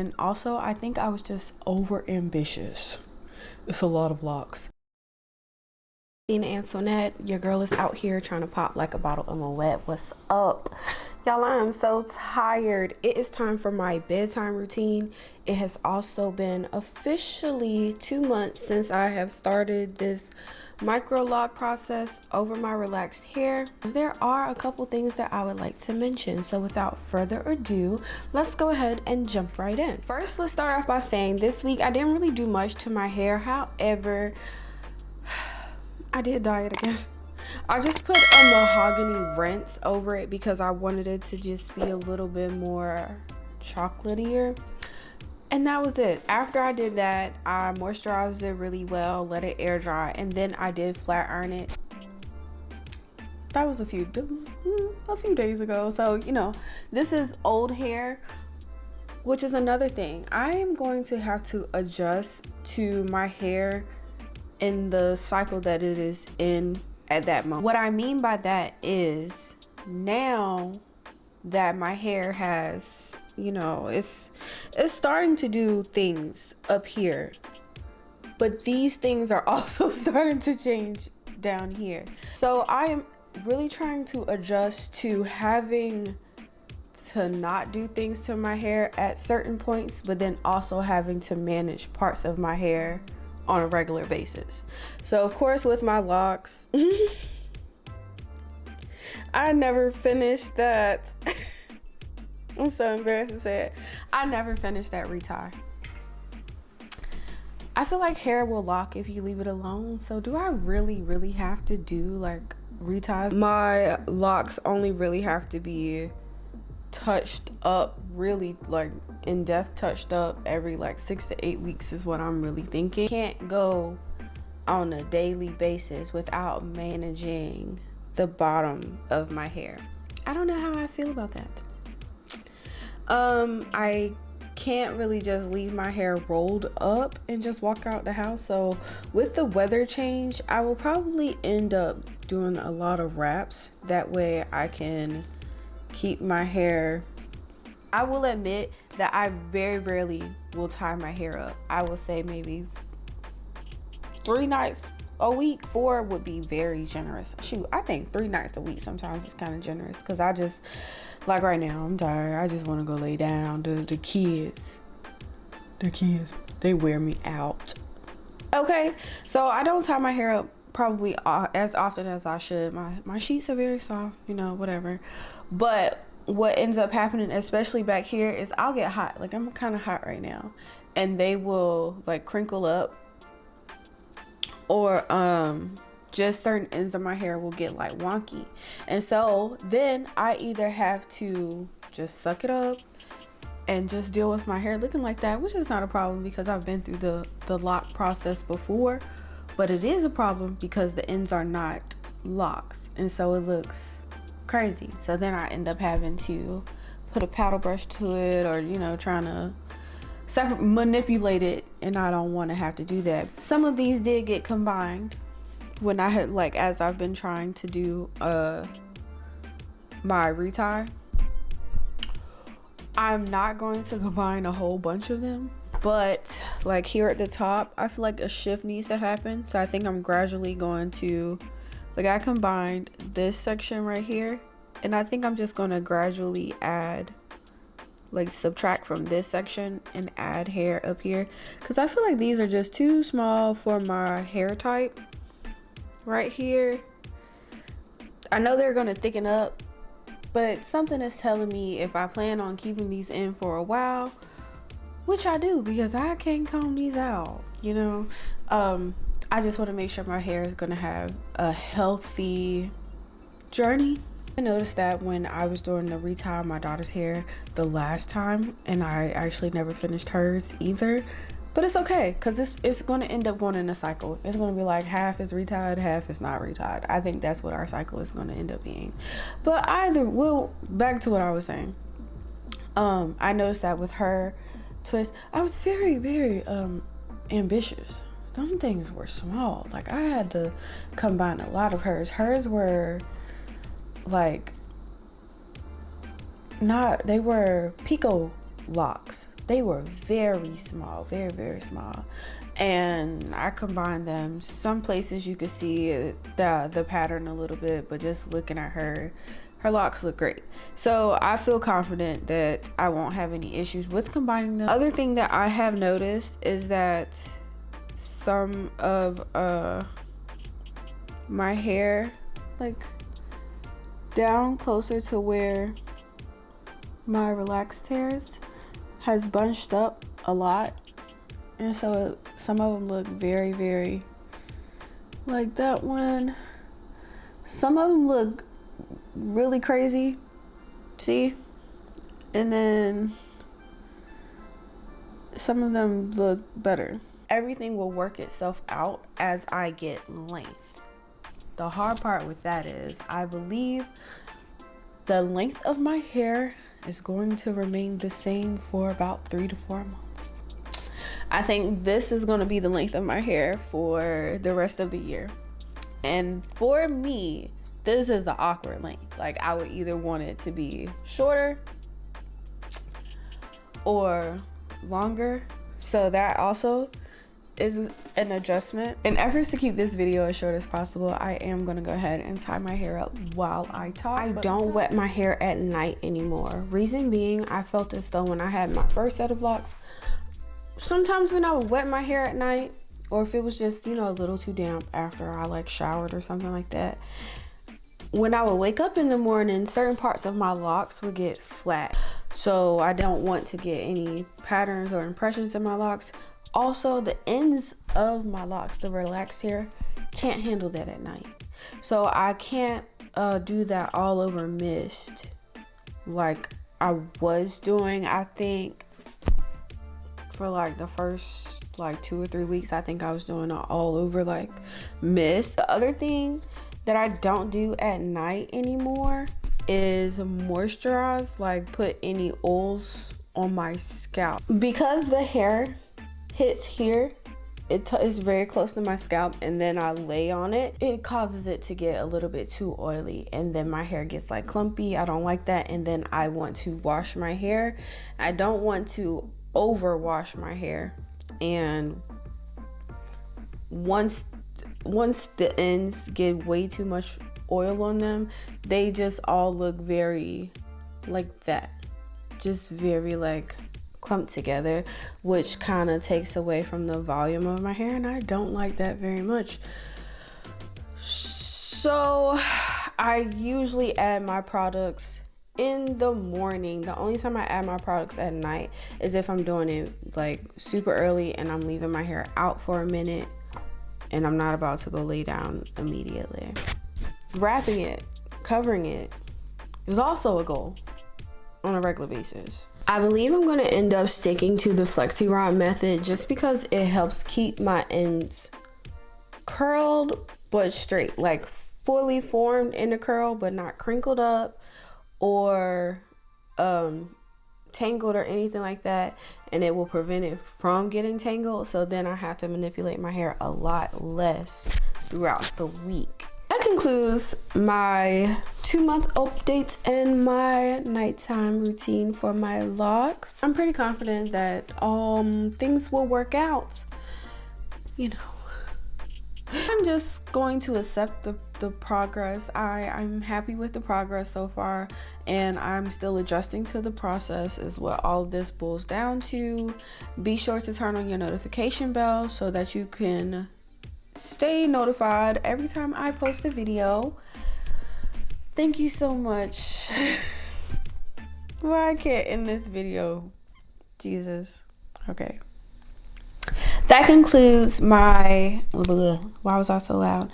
And also, I think I was just over ambitious. It's a lot of locks. Antoinette, your girl is out here trying to pop like a bottle of Moet. What's up? Y'all, I am so tired. It is time for my bedtime routine. It has also been officially 2 months since I have started this micro lock process over my relaxed hair. There are a couple things that I would like to mention. So without further ado, let's go ahead and jump right in. First, let's start off by saying this week I didn't really do much to my hair. However, I did dye it again. I just put a mahogany rinse over it because I wanted it to just be a little bit more chocolatier. And that was it. After I did that, I moisturized it really well, let it air dry, and then I did flat iron it. That was a few days ago. So, you know, this is old hair, which is another thing. I am going to have to adjust to my hair in the cycle that it is in at that moment. What I mean by that is now that my hair has, you know, it's starting to do things up here, but these things are also starting to change down here. So I am really trying to adjust to having to not do things to my hair at certain points, but then also having to manage parts of my hair on a regular basis. So of course with my locks, I never finished that. I'm so embarrassed to say it. I never finished that retie. I feel like hair will lock if you leave it alone. So do I really have to do like reties? My locks only really have to be touched up, really like in-depth touched up every like 6 to 8 weeks is what I'm really thinking. Can't go on a daily basis without managing the bottom of my hair. I don't know how I feel about that. I can't really just leave my hair rolled up and just walk out the house. So with the weather change, I will probably end up doing a lot of wraps. That way I can keep my hair. I will admit that I very rarely will tie my hair up. I will say maybe 3 nights a week. 4 would be very generous. Shoot, I think 3 nights a week sometimes is kind of generous because I just, like right now, I'm tired. I just want to go lay down. The kids, they wear me out. Okay, so I don't tie my hair up probably as often as I should. My sheets are very soft, you know, whatever. But what ends up happening, especially back here, is I'll get hot. Like I'm kind of hot right now, and they will like crinkle up, or just certain ends of my hair will get like wonky. And so then I either have to just suck it up and just deal with my hair looking like that, which is not a problem because I've been through the lock process before, but it is a problem because the ends are not locks, and so it looks crazy. So then I end up having to put a paddle brush to it, or you know, trying to manipulate it, and I don't want to have to do that. Some of these did get combined when I had, like, as I've been trying to do my retie. I'm not going to combine a whole bunch of them, but like here at the top, I feel like a shift needs to happen. So I think I'm gradually going to, like, I combined this section right here, and I think I'm just going to gradually add, like, subtract from this section and add hair up here, because I feel like these are just too small for my hair type right here. I know they're going to thicken up, but something is telling me if I plan on keeping these in for a while, which I do because I can't comb these out, you know, I just want to make sure my hair is going to have a healthy journey. I noticed that when I was doing the retie of my daughter's hair the last time, and I actually never finished hers either, but it's okay because it's going to end up going in a cycle. It's going to be like half is retied, half is not retied. I think that's what our cycle is going to end up being. But back to what I was saying. I noticed that with her twist, I was very ambitious. Some things were small. Like I had to combine a lot of hers. Hers were like they were pico locks. they were very small, very, very small. And I combined them. Some places you could see the pattern a little bit, but just looking at her locks look great. So I feel confident that I won't have any issues with combining them. Other thing that I have noticed is that some of my hair, like down closer to where my relaxed hairs, has bunched up a lot. And so some of them look very, very, like that one. Some of them look really crazy, see? And then some of them look better. Everything will work itself out as I get length. The hard part with that is I believe the length of my hair is going to remain the same for about 3 to 4 months. I think this is going to be the length of my hair for the rest of the year. And for me, this is an awkward length. Like, I would either want it to be shorter or longer. So that also is an adjustment. In efforts to keep this video as short as possible, I am gonna go ahead and tie my hair up while I talk. I don't wet my hair at night anymore. Reason being, I felt as though when I had my first set of locks, sometimes when I would wet my hair at night, or if it was just, you know, a little too damp after I like showered or something like that, when I would wake up in the morning, certain parts of my locks would get flat. So I don't want to get any patterns or impressions in my locks. Also, the ends of my locks, the relaxed hair, can't handle that at night. So I can't do that all over mist like I was doing. I think for like the first like 2 or 3 weeks, I think I was doing it all over like mist. The other thing that I don't do at night anymore is moisturize, like put any oils on my scalp. Because the hair hits here, it is very close to my scalp, and then I lay on it, it causes it to get a little bit too oily, and then my hair gets like clumpy. I don't like that. And then I want to wash my hair. I don't want to over wash my hair, and once the ends get way too much oil on them, they just all look very like that, just very like clumped together, which kind of takes away from the volume of my hair, and I don't like that very much. So I usually add my products in the morning. The only time I add my products at night is if I'm doing it like super early and I'm leaving my hair out for a minute and I'm not about to go lay down immediately. Wrapping it, covering it is also a goal on a regular basis. I believe I'm going to end up sticking to the flexi rod method just because it helps keep my ends curled but straight, like fully formed in a curl but not crinkled up or tangled or anything like that, and it will prevent it from getting tangled. So then I have to manipulate my hair a lot less throughout the week. That concludes my 2-month updates and my nighttime routine for my locks. I'm pretty confident that things will work out. You know, I'm just going to accept the progress. I'm happy with the progress so far, and I'm still adjusting to the process is what all of this boils down to. Be sure to turn on your notification bell so that you can stay notified every time I post a video. Thank you so much. Well, I can't end this video. Jesus. Okay. That concludes my... Why was I so loud?